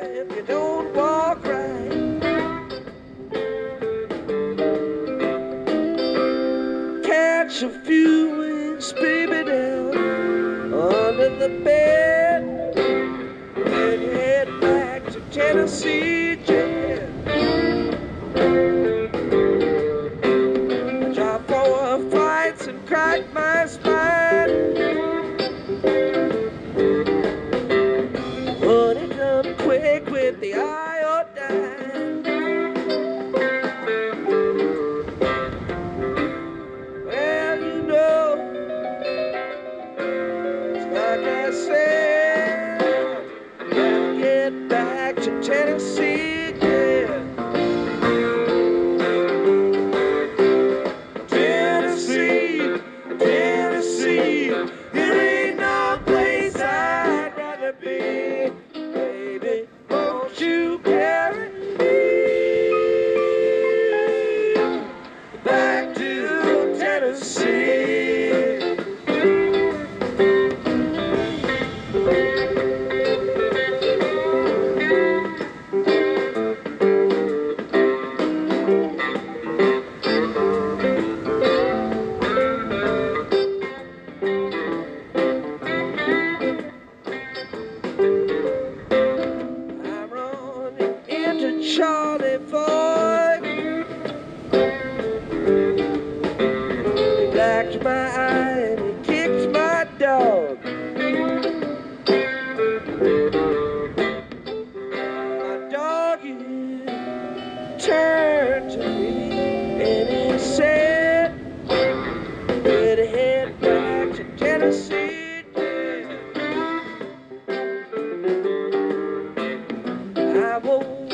if you don't walk right. Catch a few wings, baby, down under the bed. Then head back to Tennessee, Jan. Drop 4 flights and crack my spine. Honey, come quick with the iodine. Well, you know, it's like I said, gotta get back to Tennessee, yeah. Tennessee, Tennessee, there ain't no place I'd rather be. Baby, won't you carry me back to Tennessee? I'm running into Charlie Boy. He blacked my eye and he kicked my dog. My doggy turned to me and he said, better head back to Tennessee. I woke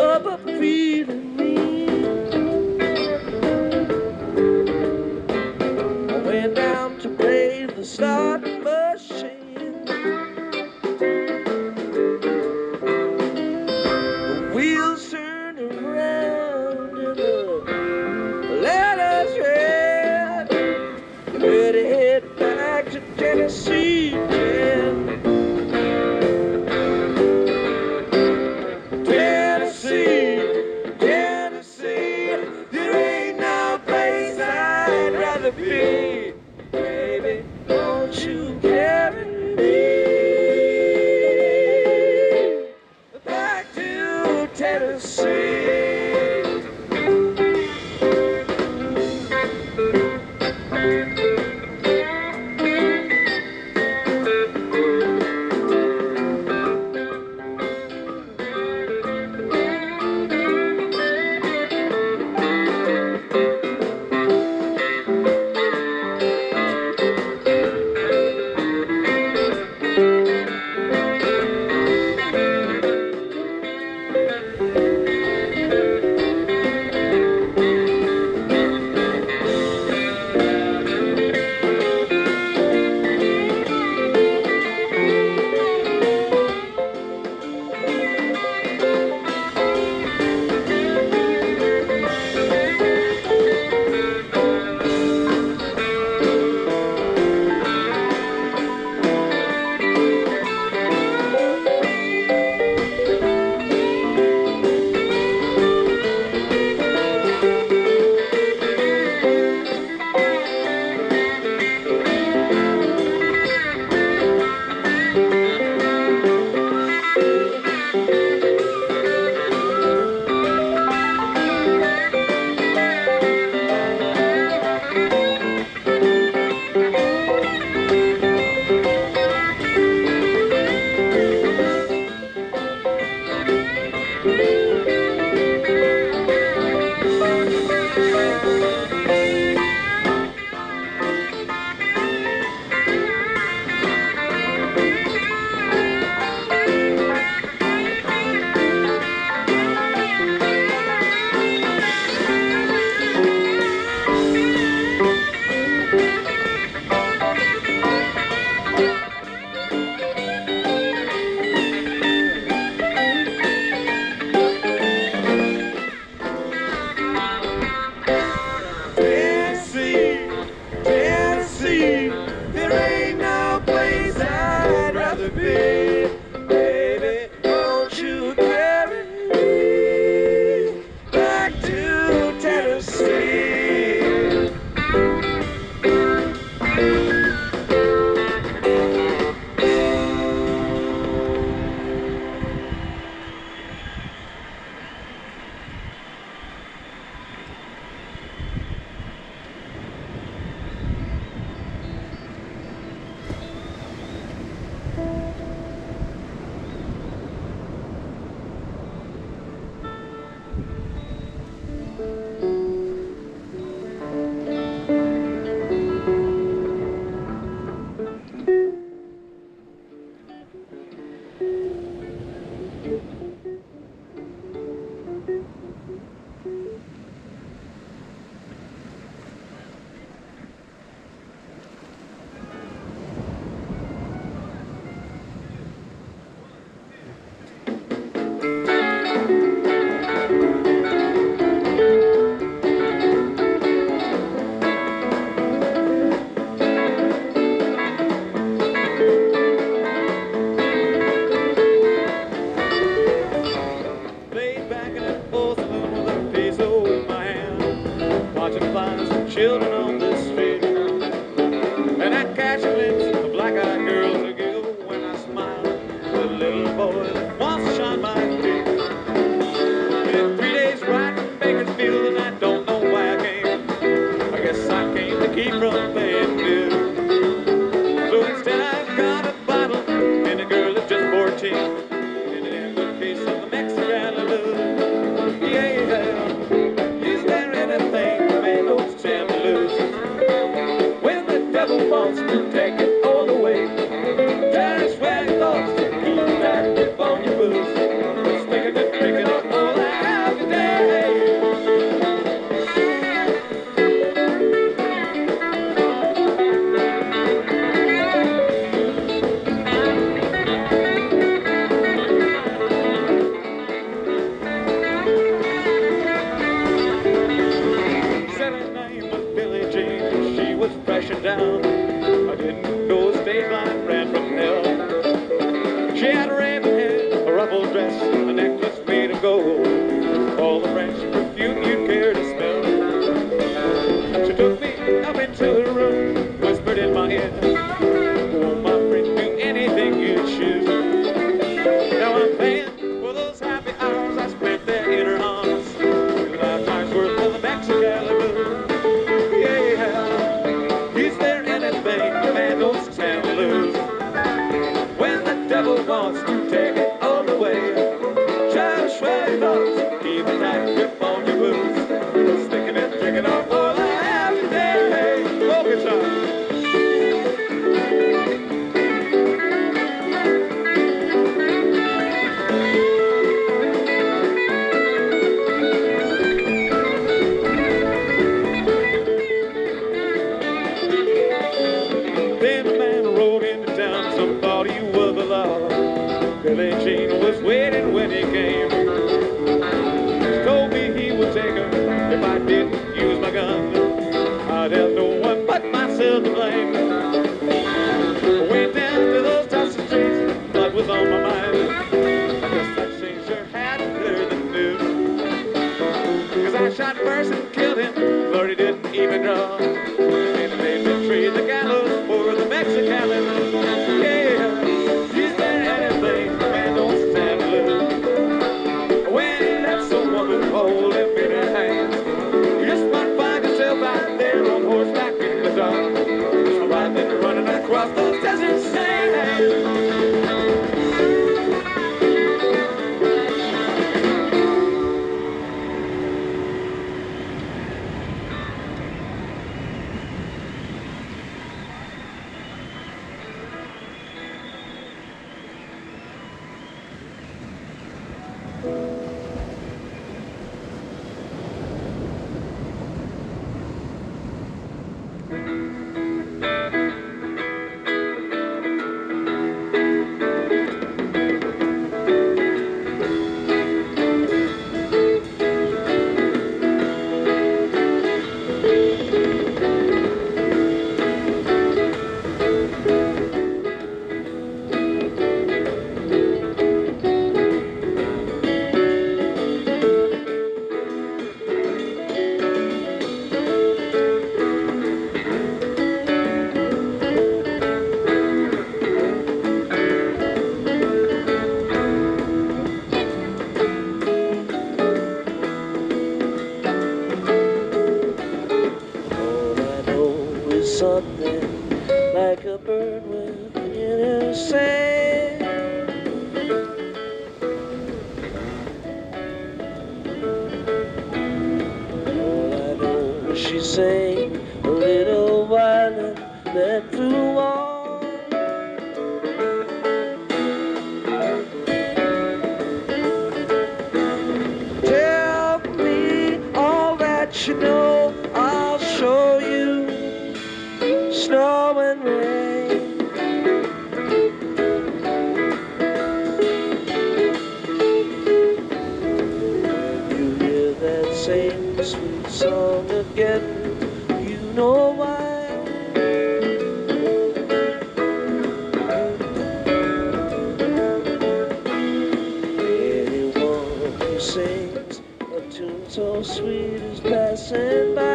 up a feeling mean. I went down to play the slot machine. The wheels turned around and the letters read, better head back to Tennessee, Jan. Tennessee, Tennessee, there ain't no place I'd rather be. Baby, won't you carry me back to Tennessee? children on the street. And I catch a glimpse of black-eyed girls who giggle when I smile. The little boy that wants to shine my feet. Been 3 days riding from Bakersfield and I don't know why I came. I guess I came to keep from paying bills. So instead I've got a Bible and a girl that's just 14. And an good case of the Mexican blues. Yeah, is there anything a man don't stand to lose? When the devil wants to take it all away, there's where he thoughts to keep that grip on your boots. Let's take it and drink it up all I have today. Down. I didn't know a stage line ran from hell. She had a raven head, a ruffled dress, a necklace made of gold, all the French perfume you'd care to smell. She took me up into her room, whispered in my ear, "Oh, my friend, do anything you choose." Now I'm paying for those happy hours I spent there in her arms. 2 lifetimes worth of the Mexican blues. Man don't stand to lose. When the devil wants to take it all away, just where he thoughts, keep a tight grip on your boots. Sticking and drinking off all I have today. Oh, guitar. Billy Jean was waiting when he came. He told me he would take her if I didn't use my gun. I'd have no one but myself to blame. I went down to those dusty streets, blood was on my mind. I guess that stranger hadn't heard the news. 'Cause I shot first and killed him, Lord, he didn't even draw. And he made me trade the gallows for the Mexican. Yeah. Hold him in her hands. You just might find yourself out there on horseback in the dark, just riding, running across those desert sands. Something like a bird within her sand. All I know is she sang a little violin that flew on. Tell me all that you know, I'll show you. Snow and rain. When you hear that same sweet song again, you know why. Anyone who sings a tune so sweet is passing by.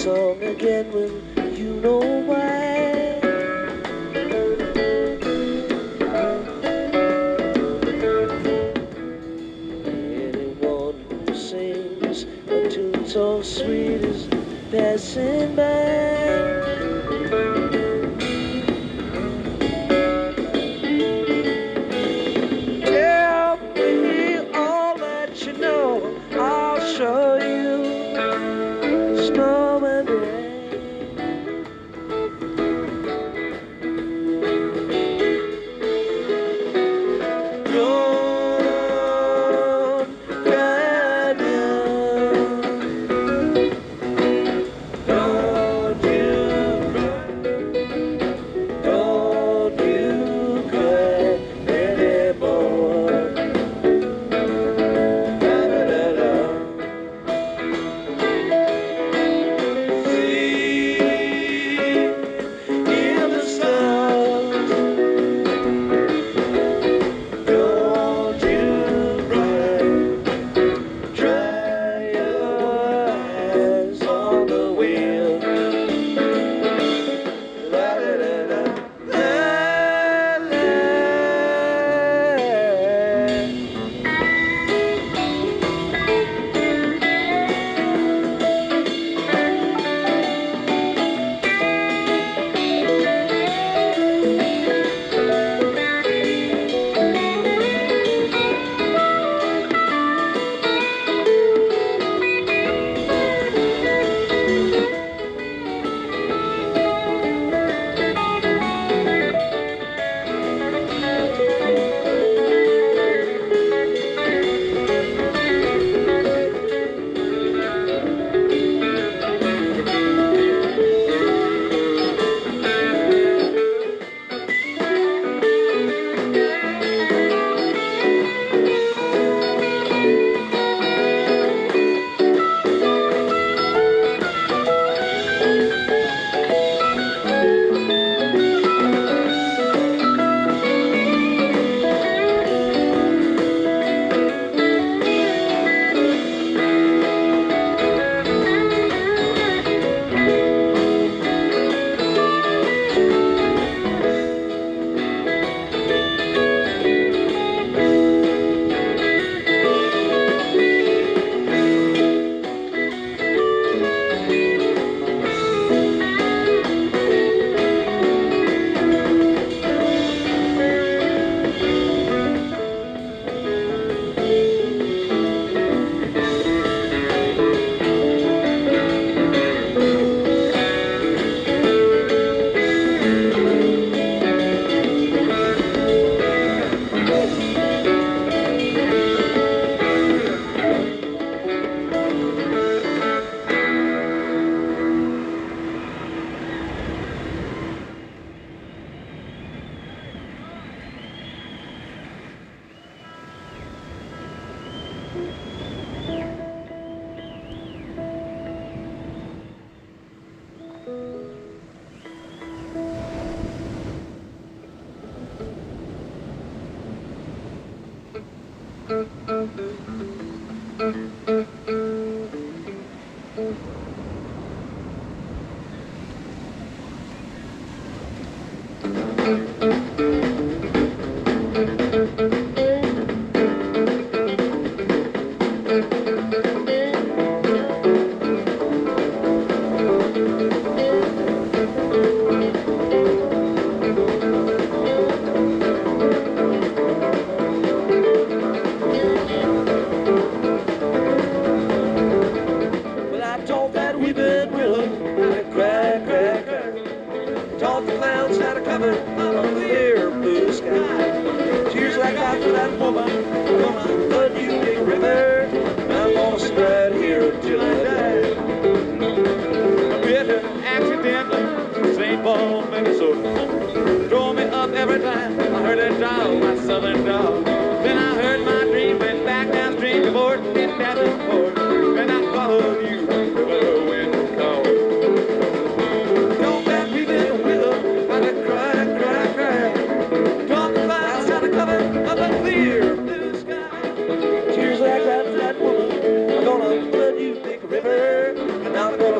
song again when you know why. Anyone who sings a tune so sweet is passing by. Tell me all that you know, I'll show you snow and rain. Don't cry now. Don't you cry. Don't you cry anymore.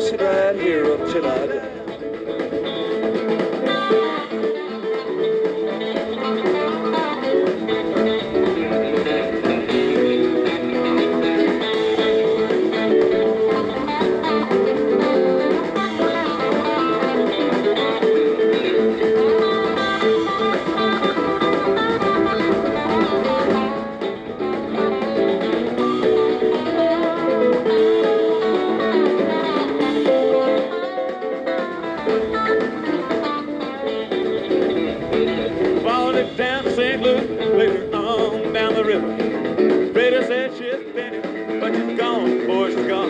Sit right here lie down. Followed it down to St. Louis, later on down the river. Trader said she's finished, but she's gone, boy, she's gone.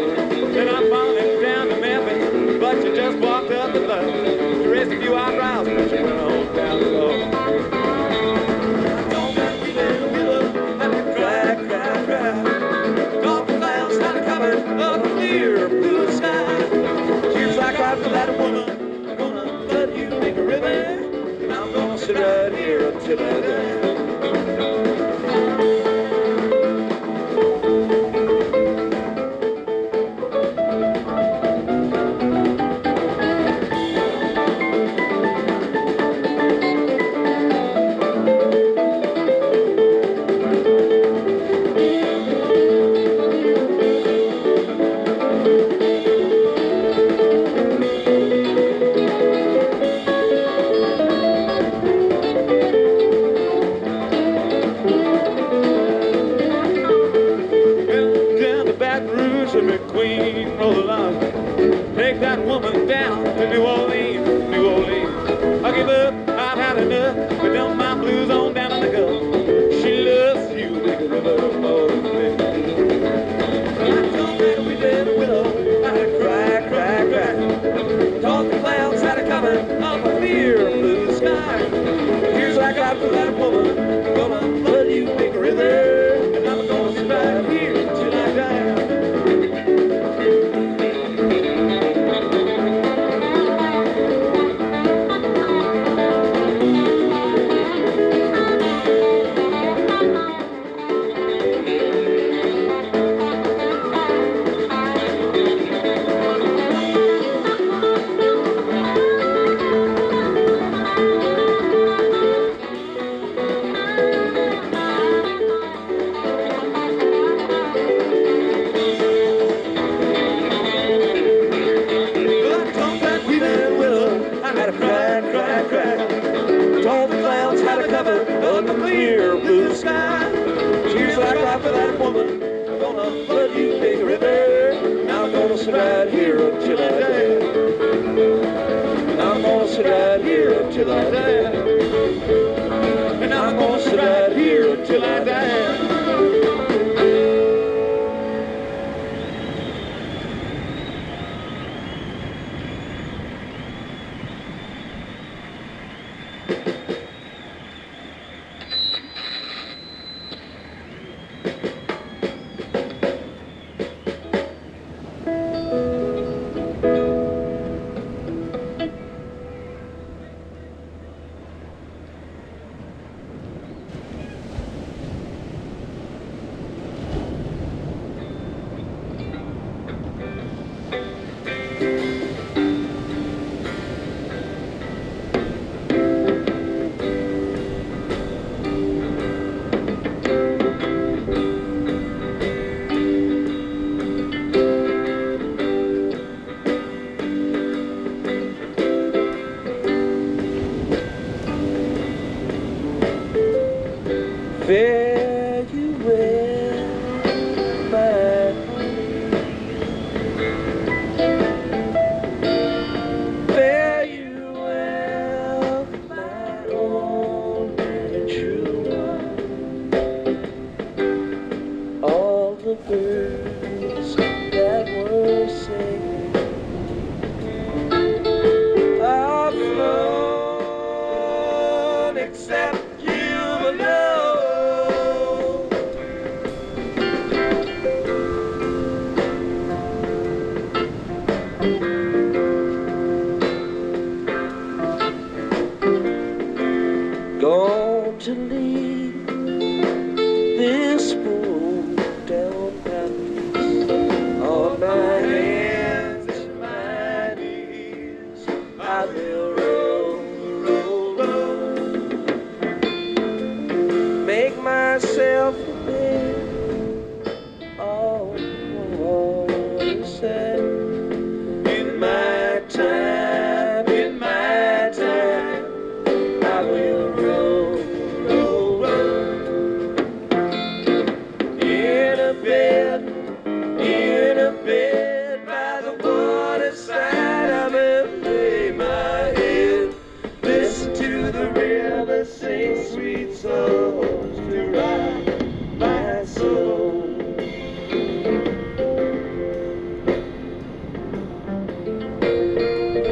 Then I followed it down to Memphis, but she just walked up the bus. She raised a few eyebrows, but she went on down the road. I told that we little willow, had to cry, cry, cry. Called the clouds, had to cover up a clear blue sky. She was like, I for that woman, I'm gonna let you make a river. I'm gonna sit right here until I die. Queen, roll along. Take that woman down to New Orleans, New Orleans. I give up, I've had enough. But dump my blues on down in the Gulf. She loves you, big river, more than me. I told that we did a willow. I had to cry, cry, cry. Told the clouds had to cover up a clear blue sky. Here's like I for that woman. I'm gonna love you, big river. And I'm gonna sit right here till I die. Up a clear blue sky. She's like life for that woman. I'm gonna love you, big river. Now I'm gonna sit right here until I die. I'm gonna sit right here until I die. And I'm gonna sit right here until I die. Fare you well, my honey. Fare you well, my own and true one. All the birds that were singing are flown except you alone. Gone to leave this world down happy. yourself a bed.